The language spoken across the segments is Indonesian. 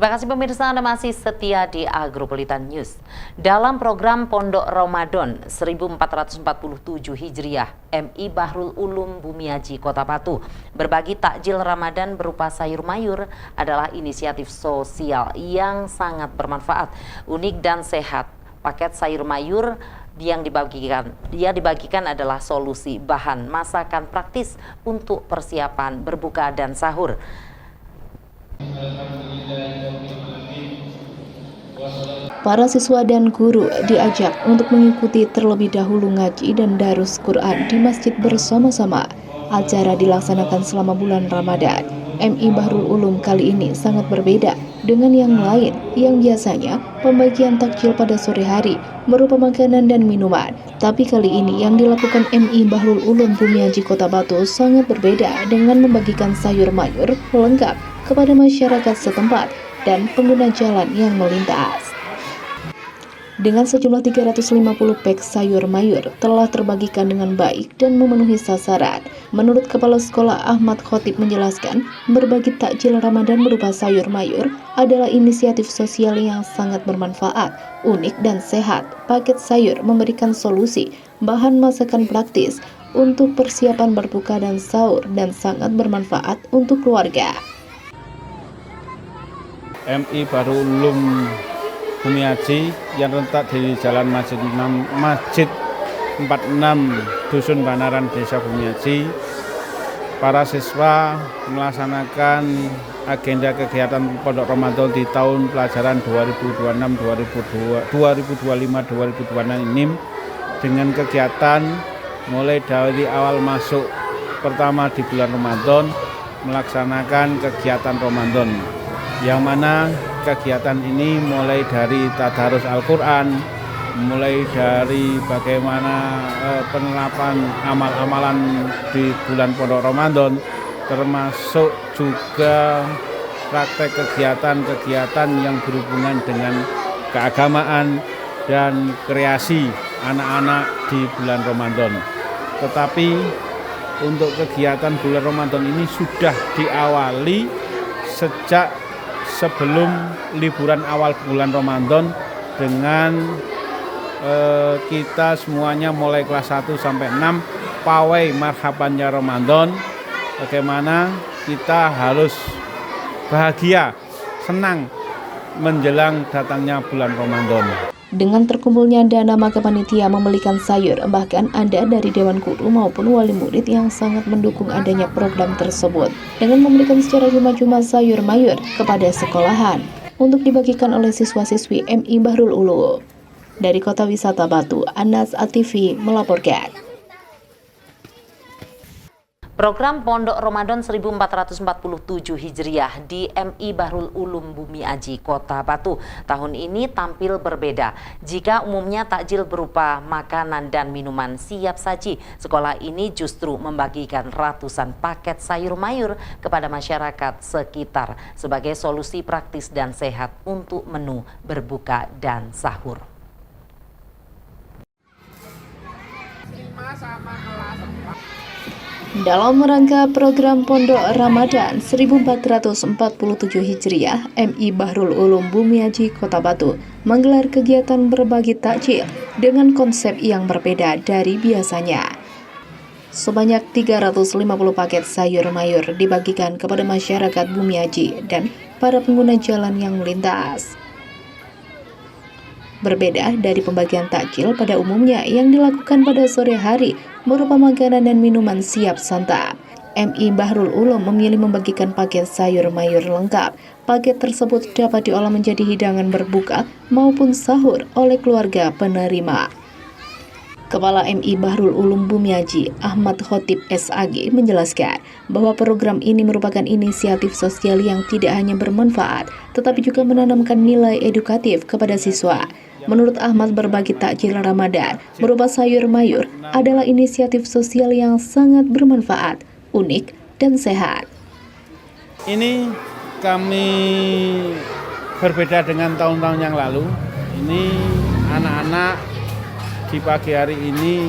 Terima kasih pemirsa, Anda masih setia di Agropolitan News. Dalam program Pondok Ramadan 1447 Hijriah, MI Bahrul Ulum Bumiaji Kota Batu berbagi takjil Ramadan berupa sayur mayur adalah inisiatif sosial yang sangat bermanfaat, unik dan sehat. Paket sayur mayur yang dibagikan adalah solusi bahan masakan praktis untuk persiapan berbuka dan sahur. Para siswa dan guru diajak untuk mengikuti terlebih dahulu ngaji dan darus Quran di masjid bersama-sama. Acara dilaksanakan selama bulan Ramadan. MI Bahrul Ulum kali ini sangat berbeda dengan yang lain yang biasanya pembagian takjil pada sore hari berupa makanan dan minuman. Tapi kali ini yang dilakukan MI Bahrul Ulum Bumiaji Kota Batu sangat berbeda dengan membagikan sayur mayur lengkap kepada masyarakat setempat dan pengguna jalan yang melintas. Dengan sejumlah 350 pek sayur mayur telah terbagikan dengan baik dan memenuhi sasaran. Menurut Kepala Sekolah Ahmad Khotib menjelaskan, berbagi takjil Ramadan berupa sayur mayur adalah inisiatif sosial yang sangat bermanfaat, unik dan sehat. Paket sayur memberikan solusi bahan masakan praktis untuk persiapan berbuka dan sahur dan sangat bermanfaat untuk keluarga. MI Bahrul Ulum Bumiaji yang terletak di Jalan Masjid 46 Dusun Banaran Desa Bumiaji. Para siswa melaksanakan agenda kegiatan Pondok Ramadan di tahun pelajaran 2025-2026 ini dengan kegiatan mulai dari awal masuk pertama di bulan Ramadan melaksanakan kegiatan Ramadan, yang mana kegiatan ini mulai dari tadarus Al-Quran, mulai dari bagaimana penerapan amal-amalan di bulan Pondok Ramadan, termasuk juga praktek kegiatan-kegiatan yang berhubungan dengan keagamaan dan kreasi anak-anak di bulan Ramadan. Tetapi untuk kegiatan bulan Ramadan ini sudah diawali sejak sebelum liburan awal bulan Ramadan dengan kita semuanya mulai kelas 1 sampai 6 pawai marhabannya Ramadan, bagaimana kita harus bahagia, senang menjelang datangnya bulan Ramadan. Dengan terkumpulnya dana, maka panitia membelikan sayur, bahkan ada dari Dewan Guru maupun wali murid yang sangat mendukung adanya program tersebut dengan memberikan secara cuma-cuma sayur mayur kepada sekolahan untuk dibagikan oleh siswa-siswi MI Bahrul Ulum. Dari Kota Wisata Batu, Anas ATV melaporkan. Program Pondok Ramadan 1447 Hijriah di MI Bahrul Ulum Bumiaji Kota Batu tahun ini tampil berbeda. Jika umumnya takjil berupa makanan dan minuman siap saji, sekolah ini justru membagikan ratusan paket sayur mayur kepada masyarakat sekitar sebagai solusi praktis dan sehat untuk menu berbuka dan sahur. Dalam rangka program Pondok Ramadan 1447 Hijriah, MI Bahrul Ulum Bumiaji Kota Batu menggelar kegiatan berbagi takjil dengan konsep yang berbeda dari biasanya. Sebanyak 350 paket sayur mayur dibagikan kepada masyarakat Bumiaji dan para pengguna jalan yang melintas. Berbeda dari pembagian takjil pada umumnya yang dilakukan pada sore hari berupa makanan dan minuman siap santap, MI Bahrul Ulum memilih membagikan paket sayur mayur lengkap. Paket tersebut dapat diolah menjadi hidangan berbuka maupun sahur oleh keluarga penerima. Kepala MI Bahrul Ulum Bumiaji, Ahmad Khotib SAG, menjelaskan bahwa program ini merupakan inisiatif sosial yang tidak hanya bermanfaat, tetapi juga menanamkan nilai edukatif kepada siswa. Menurut Ahmad, berbagi takjil Ramadan berupa sayur mayur adalah inisiatif sosial yang sangat bermanfaat, unik, dan sehat. Ini kami berbeda dengan tahun-tahun yang lalu. Ini anak-anak di pagi hari ini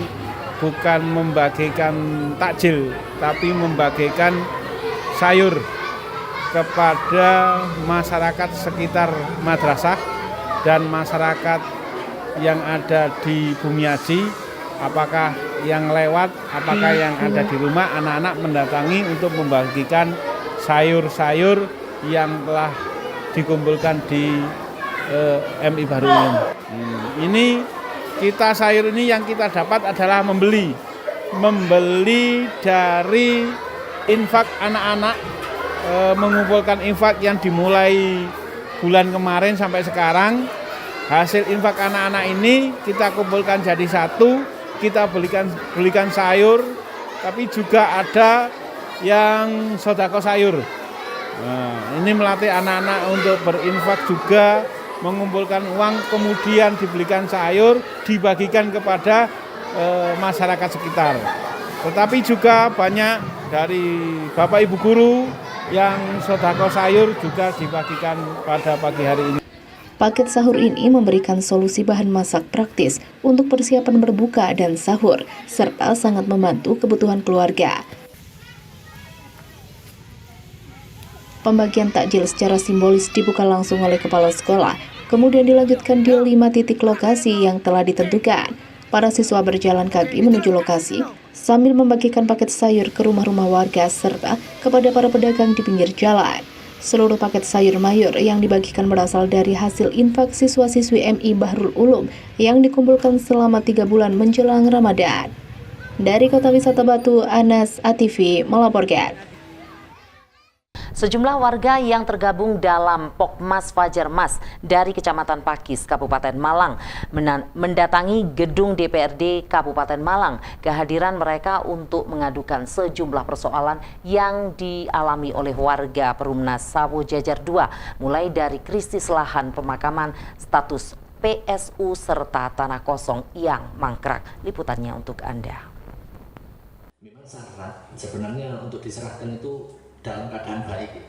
bukan membagikan takjil, tapi membagikan sayur kepada masyarakat sekitar madrasah dan masyarakat yang ada di Bumiaji, apakah yang lewat, apakah yang ada di rumah, anak-anak mendatangi untuk membagikan sayur-sayur yang telah dikumpulkan di MI Bahrul Ulum. Ini kita sayur ini yang kita dapat adalah membeli dari infak anak-anak, mengumpulkan infak yang dimulai bulan kemarin sampai sekarang. Hasil infak anak-anak ini kita kumpulkan jadi satu, kita belikan sayur, tapi juga ada yang sodako sayur. Nah, ini melatih anak-anak untuk berinfak juga, mengumpulkan uang, kemudian dibelikan sayur, dibagikan kepada masyarakat sekitar. Tetapi juga banyak dari Bapak Ibu guru yang sodako sayur juga dibagikan pada pagi hari ini. Paket sahur ini memberikan solusi bahan masak praktis untuk persiapan berbuka dan sahur, serta sangat membantu kebutuhan keluarga. Pembagian takjil secara simbolis dibuka langsung oleh kepala sekolah, kemudian dilanjutkan di 5 titik lokasi yang telah ditentukan. Para siswa berjalan kaki menuju lokasi sambil membagikan paket sayur ke rumah-rumah warga serta kepada para pedagang di pinggir jalan. Seluruh paket sayur mayur yang dibagikan berasal dari hasil infak siswa-siswi MI Bahrul Ulum yang dikumpulkan selama 3 bulan menjelang Ramadan. Dari Kota Wisata Batu, Anas ATV melaporkan. Sejumlah warga yang tergabung dalam Pokmas Fajar Mas dari Kecamatan Pakis, Kabupaten Malang mendatangi gedung DPRD Kabupaten Malang. Kehadiran mereka untuk mengadukan sejumlah persoalan yang dialami oleh warga Perumnas Sawo Jajar 2, mulai dari krisis lahan pemakaman, status PSU, serta tanah kosong yang mangkrak. Liputannya untuk Anda. Memang syarat sebenarnya untuk diserahkan itu dalam keadaan baik.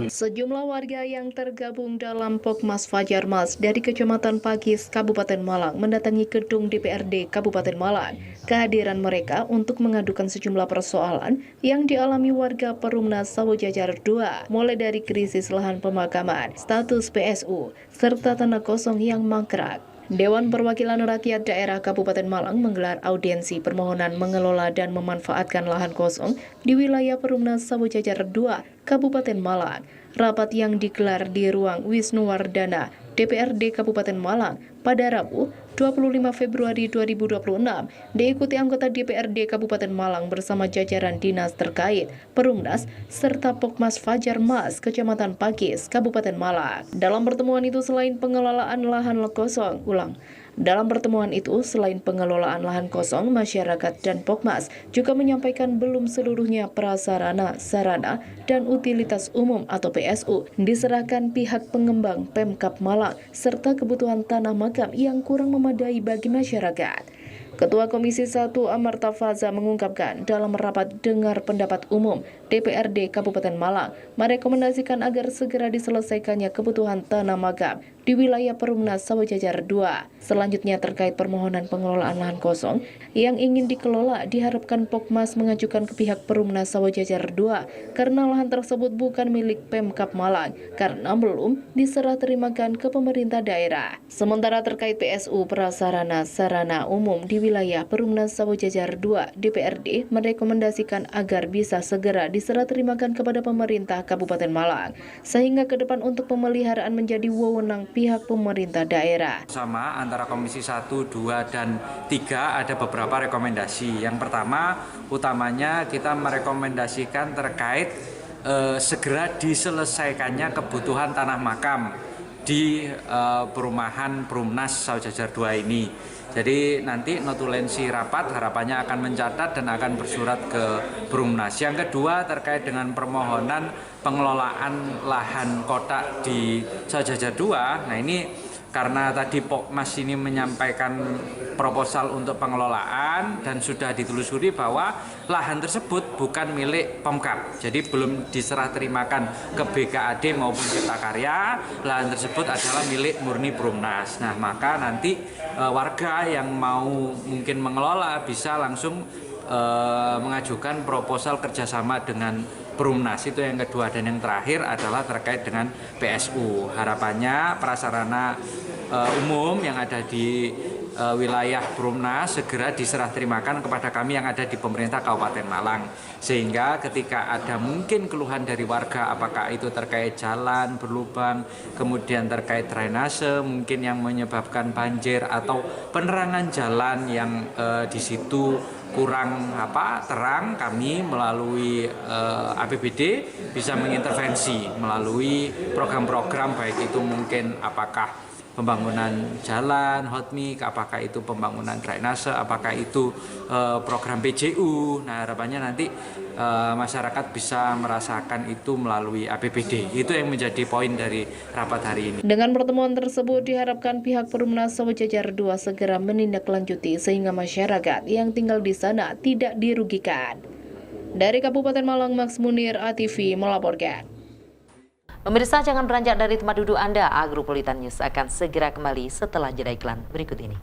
Sejumlah warga yang tergabung dalam Pokmas Fajar Mas dari Kecamatan Pakis, Kabupaten Malang mendatangi gedung DPRD Kabupaten Malang. Kehadiran mereka untuk mengadukan sejumlah persoalan yang dialami warga Perumnas Sawo Jajar 2, mulai dari krisis lahan pemakaman, status PSU, serta tanah kosong yang mangkrak. Dewan Perwakilan Rakyat Daerah Kabupaten Malang menggelar audiensi permohonan mengelola dan memanfaatkan lahan kosong di wilayah Perumnas Sawo Jajar 2, Kabupaten Malang. Rapat yang digelar di ruang Wisnuwardana, DPRD Kabupaten Malang pada Rabu 25 Februari 2026 diikuti anggota DPRD Kabupaten Malang bersama jajaran dinas terkait, Perumnas, serta Pokmas Fajar Mas, Kecamatan Pakis, Kabupaten Malang. Dalam pertemuan itu selain pengelolaan lahan kosong, Dalam pertemuan itu, selain pengelolaan lahan kosong, masyarakat dan Pokmas juga menyampaikan belum seluruhnya prasarana, sarana, dan utilitas umum atau PSU diserahkan pihak pengembang Pemkab Malang, serta kebutuhan tanah makam yang kurang memadai bagi masyarakat. Ketua Komisi 1 Amarta Faza mengungkapkan dalam rapat dengar pendapat umum DPRD Kabupaten Malang merekomendasikan agar segera diselesaikannya kebutuhan tanah makam di wilayah Perumnas Sawo Jajar 2. Selanjutnya terkait permohonan pengelolaan lahan kosong yang ingin dikelola, diharapkan Pokmas mengajukan ke pihak Perumnas Sawo Jajar 2 karena lahan tersebut bukan milik Pemkab Malang karena belum diserah terimakan ke pemerintah daerah. Sementara terkait PSU prasarana sarana umum di wilayah Perumnas Sawo Jajar 2, DPRD merekomendasikan agar bisa segera diserah terimakan kepada pemerintah Kabupaten Malang sehingga ke depan untuk pemeliharaan menjadi wewenang pihak pemerintah daerah. Sama antara Komisi 1, 2, dan 3 ada beberapa rekomendasi. Yang pertama, utamanya kita merekomendasikan terkait segera diselesaikannya kebutuhan tanah makam di perumahan Perumnas Sawo Jajar 2 ini. Jadi nanti notulensi rapat harapannya akan mencatat dan akan bersurat ke Perumnas. Yang kedua terkait dengan permohonan pengelolaan lahan kotak di Sawo Jajar 2. Nah ini karena tadi Pokmas ini menyampaikan proposal untuk pengelolaan dan sudah ditelusuri bahwa lahan tersebut bukan milik Pemkab. Jadi belum diserah terimakan ke BKAD maupun Cipta Karya. Lahan tersebut adalah milik murni Perumnas. Nah maka nanti warga yang mau mungkin mengelola bisa langsung mengajukan proposal kerjasama dengan Perumnas. Itu yang kedua, dan yang terakhir adalah terkait dengan PSU. Harapannya prasarana umum yang ada di wilayah Perumnas segera diserah terimakan kepada kami yang ada di pemerintah Kabupaten Malang, sehingga ketika ada mungkin keluhan dari warga, apakah itu terkait jalan berlubang, kemudian terkait drainase mungkin yang menyebabkan banjir, atau penerangan jalan yang di situ kurang terang, kami melalui APBD bisa mengintervensi melalui program-program, baik itu mungkin apakah pembangunan jalan, hotmik, apakah itu pembangunan drainase, apakah itu program PJU. Nah, harapannya nanti masyarakat bisa merasakan itu melalui APBD. Itu yang menjadi poin dari rapat hari ini. Dengan pertemuan tersebut diharapkan pihak Perumnas Sejajar 2 segera menindaklanjuti sehingga masyarakat yang tinggal di sana tidak dirugikan. Dari Kabupaten Malang, Max Munir, ATV melaporkan. Pemirsa, jangan beranjak dari tempat duduk Anda. Agropolitan News akan segera kembali setelah jeda iklan berikut ini.